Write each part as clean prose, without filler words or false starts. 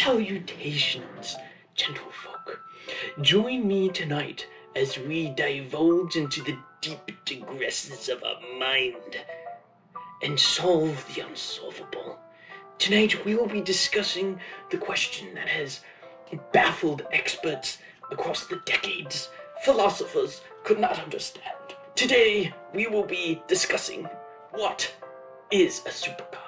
Salutations, gentlefolk. Join me tonight as we divulge into the deep digressions of our mind and solve the unsolvable. Tonight we will be discussing the question that has baffled experts across the decades. Philosophers could not understand. Today we will be discussing what is a supercar.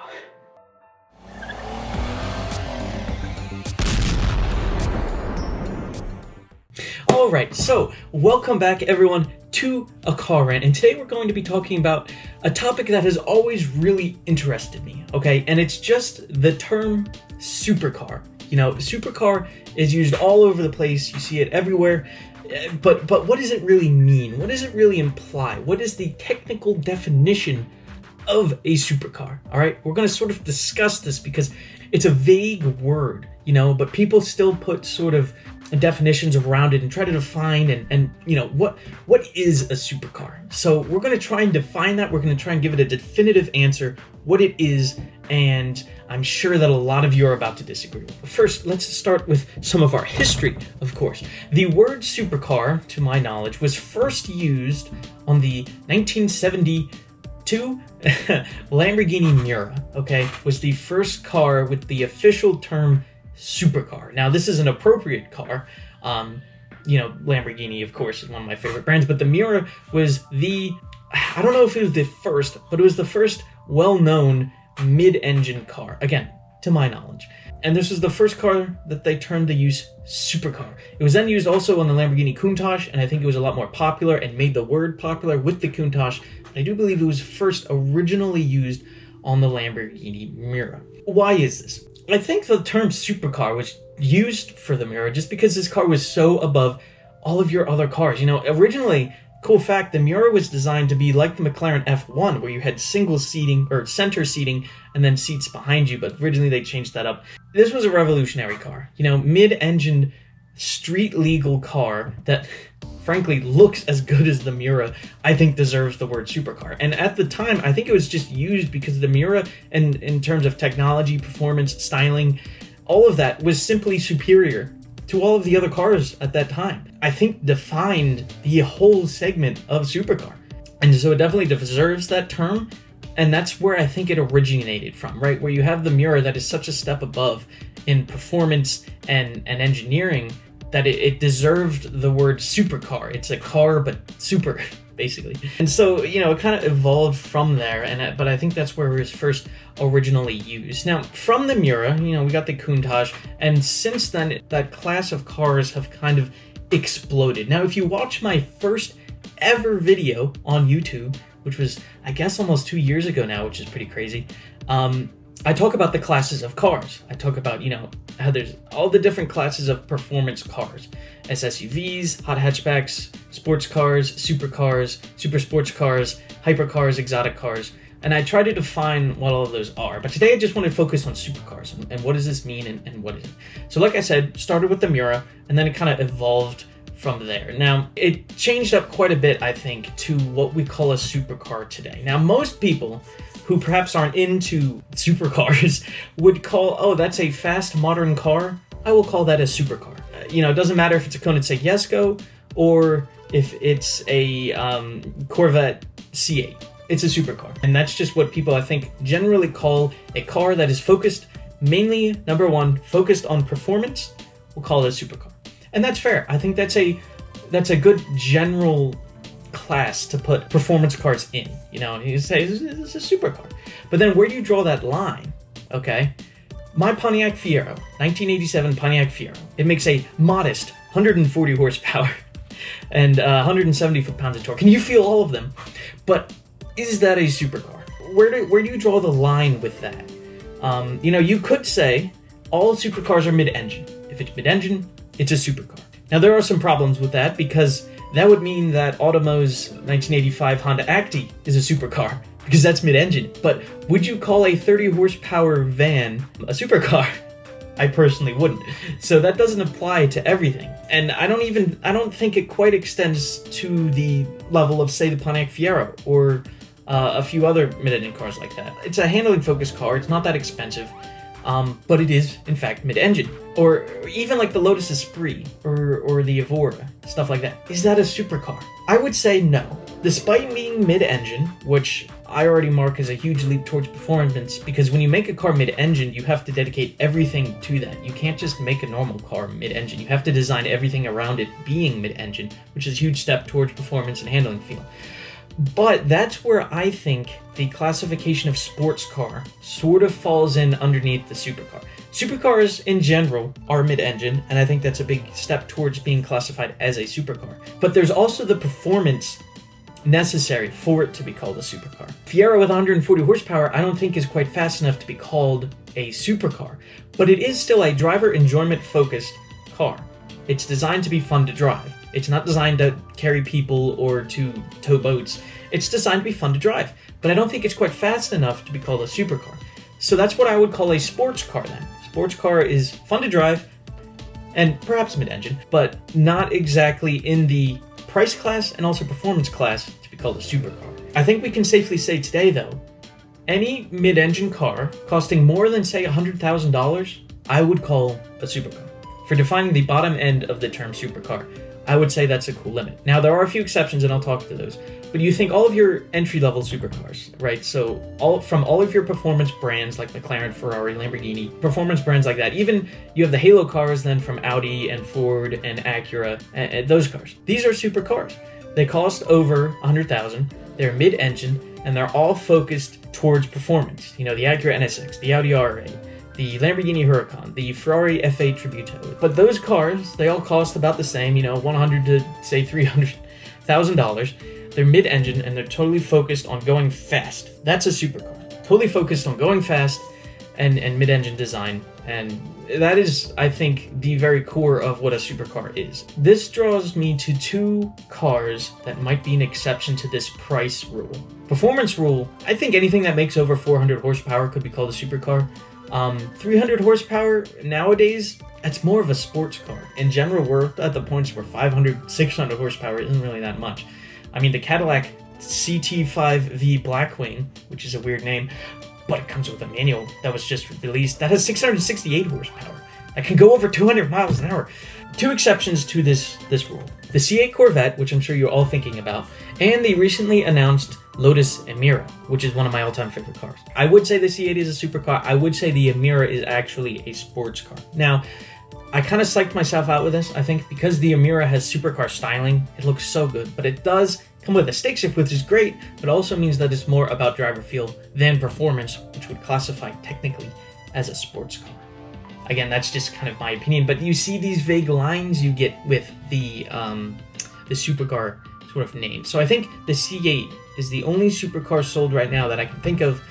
Alright, so welcome back everyone to A Car Rant, and today we're going to be talking about a topic that has always really interested me, okay? And it's just the term supercar. You know, supercar is used all over the place, you see it everywhere, but what does it really mean? What does it really imply? What is the technical definition of a supercar? Alright, we're going to sort of discuss this because it's a vague word, you know, but people still put sort of definitions around it and try to define and you know, what is a supercar. So we're going to try and define that. We're going to try and give it a definitive answer, what it is, and I'm sure that a lot of you are about to disagree with. But first, let's start with some of our history, of course. The word supercar, to my knowledge, was first used on the 1972 Lamborghini Miura, okay, was the first car with the official term supercar. Now, this is an appropriate car. You know, Lamborghini, of course, is one of my favorite brands, but the Miura was I don't know if it was the first, but it was the first well-known mid-engine car, again, to my knowledge. And this was the first car that they termed the use supercar. It was then used also on the Lamborghini Countach, and I think it was a lot more popular and made the word popular with the Countach. I do believe it was first originally used on the Lamborghini Miura. Why is this? I think the term supercar was used for the Miura just because this car was so above all of your other cars. You know, originally, cool fact, the Miura was designed to be like the McLaren F1, where you had single seating or center seating and then seats behind you, but originally they changed that up. This was a revolutionary car, you know, mid-engine, street-legal car that frankly looks as good as the Miura, I think deserves the word supercar. And at the time, I think it was just used because the Miura, and in terms of technology, performance, styling, all of that was simply superior to all of the other cars at that time. I think defined the whole segment of supercar. And so it definitely deserves that term, and that's where I think it originated from, right? Where you have the Miura that is such a step above in performance and engineering that it deserved the word supercar. It's a car, but super, basically. And so, you know, it kind of evolved from there, but I think that's where it was first originally used. Now, from the Miura, you know, we got the Countach, and since then, that class of cars have kind of exploded. Now, if you watch my first ever video on YouTube, which was, I guess, almost 2 years ago now, which is pretty crazy, I talk about the classes of cars. I talk about, you know, how there's all the different classes of performance cars. SUVs, hot hatchbacks, sports cars, supercars, super sports cars, hypercars, exotic cars. And I try to define what all of those are. But today I just want to focus on supercars and what does this mean and what is it. So like I said, started with the Miura and then it kind of evolved from there. Now, it changed up quite a bit, I think, to what we call a supercar today. Now, most people who perhaps aren't into supercars would call, oh, that's a fast modern car. I will call that a supercar. You know, it doesn't matter if it's a Koenigsegg Jesko or if it's a Corvette C8. It's a supercar. And that's just what people, I think, generally call a car that is focused, mainly, number one, focused on performance. We'll call it a supercar. And that's fair. I think that's a good general class to put performance cars in, you know, and you say this is a supercar. But then where do you draw that line? Okay, my Pontiac Fiero, 1987 Pontiac Fiero, it makes a modest 140 horsepower and 170 foot-pounds of torque, and you feel all of them. But is that a supercar? Where do you draw the line with that? You know, you could say all supercars are mid-engine. If it's mid-engine, it's a supercar. Now there are some problems with that because that would mean that Automo's 1985 Honda Acti is a supercar, because that's mid-engine. But would you call a 30 horsepower van a supercar? I personally wouldn't. So that doesn't apply to everything. And I don't think it quite extends to the level of, say, the Pontiac Fiero or a few other mid-engine cars like that. It's a handling focused car. It's not that expensive. but it is, in fact, mid-engine. Or even like the Lotus Esprit or the Evora, stuff like that. Is that a supercar? I would say no. Despite being mid-engine, which I already mark as a huge leap towards performance, because when you make a car mid-engine, you have to dedicate everything to that. You can't just make a normal car mid-engine. You have to design everything around it being mid-engine, which is a huge step towards performance and handling feel. But that's where I think the classification of sports car sort of falls in underneath the supercar. Supercars in general are mid-engine, and I think that's a big step towards being classified as a supercar. But there's also the performance necessary for it to be called a supercar. Fiera with 140 horsepower I don't think is quite fast enough to be called a supercar, but it is still a driver enjoyment focused car. It's designed to be fun to drive. It's not designed to carry people or to tow boats. It's designed to be fun to drive, but I don't think it's quite fast enough to be called a supercar. So that's what I would call a sports car then. Sports car is fun to drive and perhaps mid-engine, but not exactly in the price class and also performance class to be called a supercar. I think we can safely say today though, any mid-engine car costing more than say $100,000, I would call a supercar. For defining the bottom end of the term supercar, I would say that's a cool limit. Now there are a few exceptions and I'll talk to those, but you think all of your entry-level supercars, right? So all of your performance brands like McLaren, Ferrari, Lamborghini, performance brands like that. Even you have the halo cars then from Audi and Ford and Acura, and those cars. These are supercars. They cost over $100,000. They're mid-engine and they're all focused towards performance. You know, the Acura NSX, the Audi R8, the Lamborghini Huracan, the Ferrari F8 Tributo. But those cars, they all cost about the same, you know, $100,000 to say $300,000. They're mid-engine and they're totally focused on going fast. That's a supercar. Totally focused on going fast and mid-engine design. And that is, I think, the very core of what a supercar is. This draws me to two cars that might be an exception to this price rule. Performance rule, I think anything that makes over 400 horsepower could be called a supercar. 300 horsepower nowadays, that's more of a sports car. In general, we're at the points where 500, 600 horsepower isn't really that much. I mean, the Cadillac CT5V Blackwing, which is a weird name, but it comes with a manual that was just released, that has 668 horsepower. That can go over 200 miles an hour. Two exceptions to this rule. The C8 Corvette, which I'm sure you're all thinking about, and the recently announced Lotus Emira, which is one of my all-time favorite cars. I would say the C8 is a supercar. I would say the Emira is actually a sports car. Now, I kind of psyched myself out with this, I think, because the Emira has supercar styling. It looks so good, but it does come with a stick shift, which is great, but also means that it's more about driver feel than performance, which would classify technically as a sports car. Again, that's just kind of my opinion, but you see these vague lines you get with the supercar sort of name. So I think the C8 is the only supercar sold right now that I can think of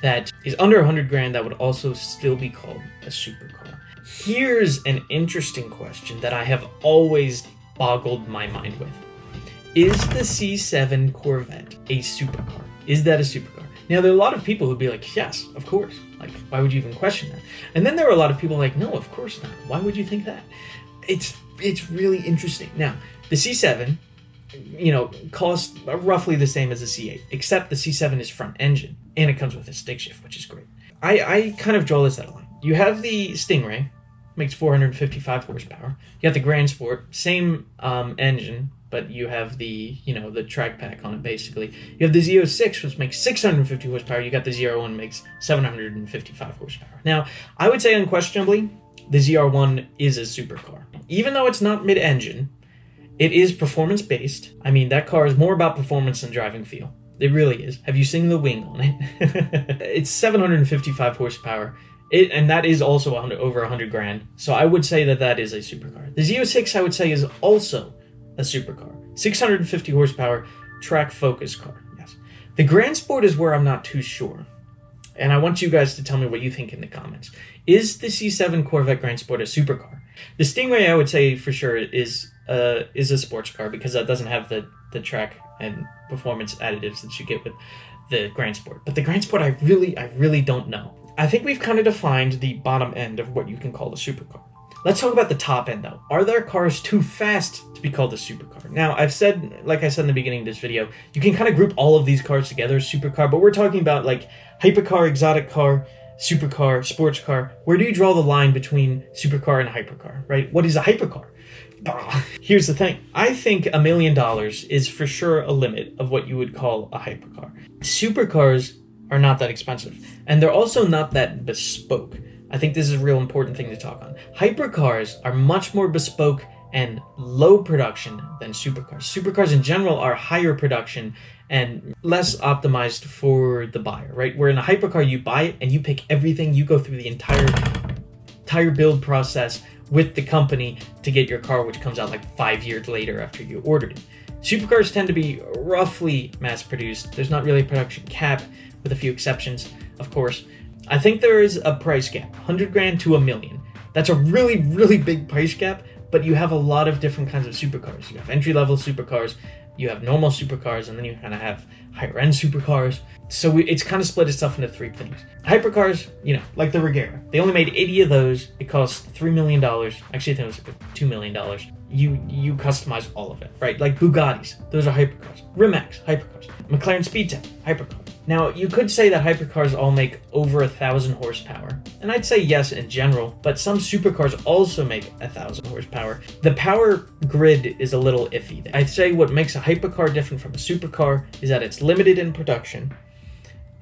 that is under 100 grand that would also still be called a supercar. Here's an interesting question that I have always boggled my mind with. Is the C7 Corvette a supercar? Is that a supercar? Now, there are a lot of people who'd be like, yes, of course. Like, why would you even question that? And then there are a lot of people like, no, of course not. Why would you think that? It's really interesting. Now, the C7, you know, costs roughly the same as the C8, except the C7 is front engine, and it comes with a stick shift, which is great. I kind of draw this at a line. You have the Stingray, makes 455 horsepower. You have the Grand Sport, same engine, but you have the, you know, the track pack on it, basically. You have the Z06, which makes 650 horsepower. You got the ZR1, makes 755 horsepower. Now, I would say unquestionably, the ZR1 is a supercar. Even though it's not mid-engine, it is performance-based. I mean, that car is more about performance than driving feel. It really is. Have you seen the wing on it? It's 755 horsepower. And that is also over 100 grand. So I would say that is a supercar. The Z06, I would say, is also a supercar. 650 horsepower, track focus car, yes. The Grand Sport is where I'm not too sure. And I want you guys to tell me what you think in the comments. Is the C7 Corvette Grand Sport a supercar? The Stingray, I would say for sure, is a sports car because that doesn't have the track and performance additives that you get with the Grand Sport. But the Grand Sport, I really don't know. I think we've kind of defined the bottom end of what you can call a supercar. Let's talk about the top end, though. Are there cars too fast to be called a supercar? Now, like I said in the beginning of this video, you can kind of group all of these cars together as supercar, but we're talking about like hypercar, exotic car, supercar, sports car, where do you draw the line between supercar and hypercar, right? What is a hypercar? Here's the thing. I think $1 million is for sure a limit of what you would call a hypercar. Supercars are not that expensive, and they're also not that bespoke. I think this is a real important thing to talk on. Hypercars are much more bespoke and low production than supercars. Supercars in general are higher production and less optimized for the buyer, right? Where in a hypercar, you buy it and you pick everything, you go through the entire build process with the company to get your car, which comes out like 5 years later after you ordered it. Supercars tend to be roughly mass-produced. There's not really a production cap, with a few exceptions, of course. I think there is a price gap, 100 grand to $1 million. That's a really, really big price gap, but you have a lot of different kinds of supercars. You have entry-level supercars, you have normal supercars, and then you kind of have higher-end supercars. So it's kind of split itself into three things. Hypercars, you know, like the Regera. They only made 80 of those. It cost $3 million. Actually, I think it was like $2 million. You customize all of it, right? Like Bugattis, those are hypercars. Rimacs, hypercars. McLaren Speedtech, hypercar. Now, you could say that hypercars all make over 1,000 horsepower. And I'd say yes in general, but some supercars also make 1,000 horsepower. The power grid is a little iffy. I'd say what makes a hypercar different from a supercar is that it's limited in production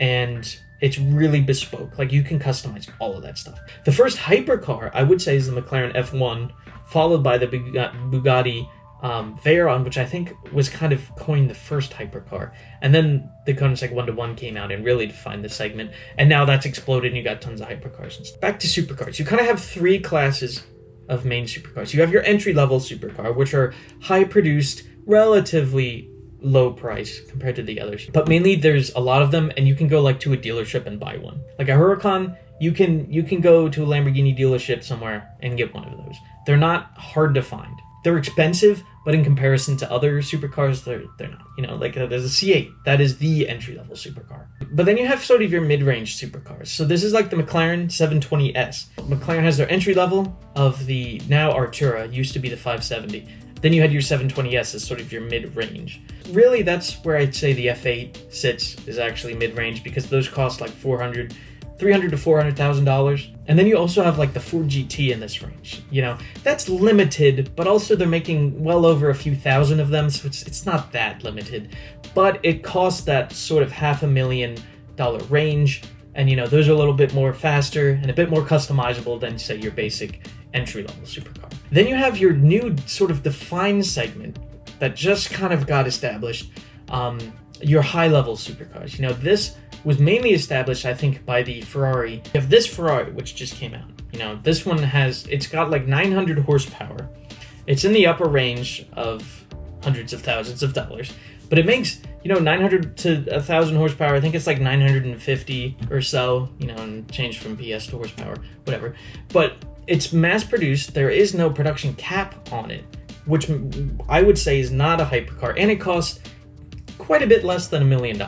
and it's really bespoke. Like, you can customize all of that stuff. The first hypercar, I would say, is the McLaren F1, followed by the Bugatti Veyron, which I think was kind of coined the first hypercar. And then the Koenigsegg 1-to-1 came out and really defined the segment. And now that's exploded and you got tons of hypercars. Back to supercars. You kind of have three classes of main supercars. You have your entry-level supercar, which are high-produced, relatively low price compared to the others. But mainly there's a lot of them, and you can go like to a dealership and buy one. Like a Huracan, you can go to a Lamborghini dealership somewhere and get one of those. They're not hard to find. They're expensive, but in comparison to other supercars, they're not. You know, like there's a C8. That is the entry-level supercar. But then you have sort of your mid-range supercars. So this is like the McLaren 720S. McLaren has their entry-level of the now Artura, used to be the 570. Then you had your 720S as sort of your mid-range. Really, that's where I'd say the F8 sits, is actually mid-range, because those cost like $300,000 to $400,000. And then you also have like the Ford GT in this range. You know, that's limited, but also they're making well over a few thousand of them, so it's not that limited. But it costs that sort of $500,000 range, and you know, those are a little bit more faster and a bit more customizable than, say, your basic entry-level supercar. Then you have your new sort of defined segment that just kind of got established, your high-level supercars. You know, this was mainly established, I think, by the Ferrari. You have this Ferrari, which just came out. You know, this one it's got like 900 horsepower. It's in the upper range of hundreds of thousands of dollars, but it makes, you know, 900 to 1,000 horsepower. I think it's like 950 or so, you know, and change from PS to horsepower, whatever. But it's mass-produced. There is no production cap on it, which I would say is not a hypercar, and it costs quite a bit less than $1 million.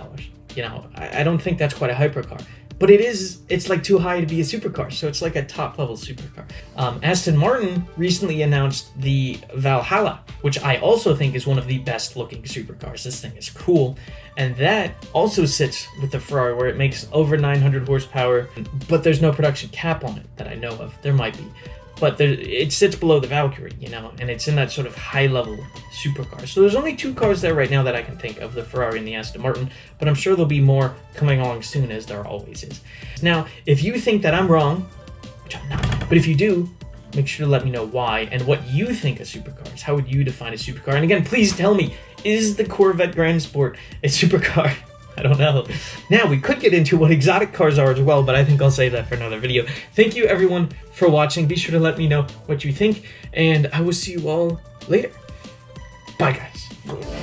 You know, I don't think that's quite a hypercar, but it's like too high to be a supercar, so it's like a top-level supercar. Aston Martin recently announced the Valhalla, which I also think is one of the best-looking supercars. This thing is cool, and that also sits with the Ferrari, where it makes over 900 horsepower, but there's no production cap on it that I know of. There might be. But it sits below the Valkyrie, you know, and it's in that sort of high-level supercar. So there's only two cars there right now that I can think of, the Ferrari and the Aston Martin, but I'm sure there'll be more coming along soon, as there always is. Now, if you think that I'm wrong, which I'm not, but if you do, make sure to let me know why and what you think a supercar is. How would you define a supercar? And again, please tell me, is the Corvette Grand Sport a supercar? I don't know. Now, we could get into what exotic cars are as well, but I think I'll save that for another video. Thank you, everyone, for watching. Be sure to let me know what you think, and I will see you all later. Bye, guys.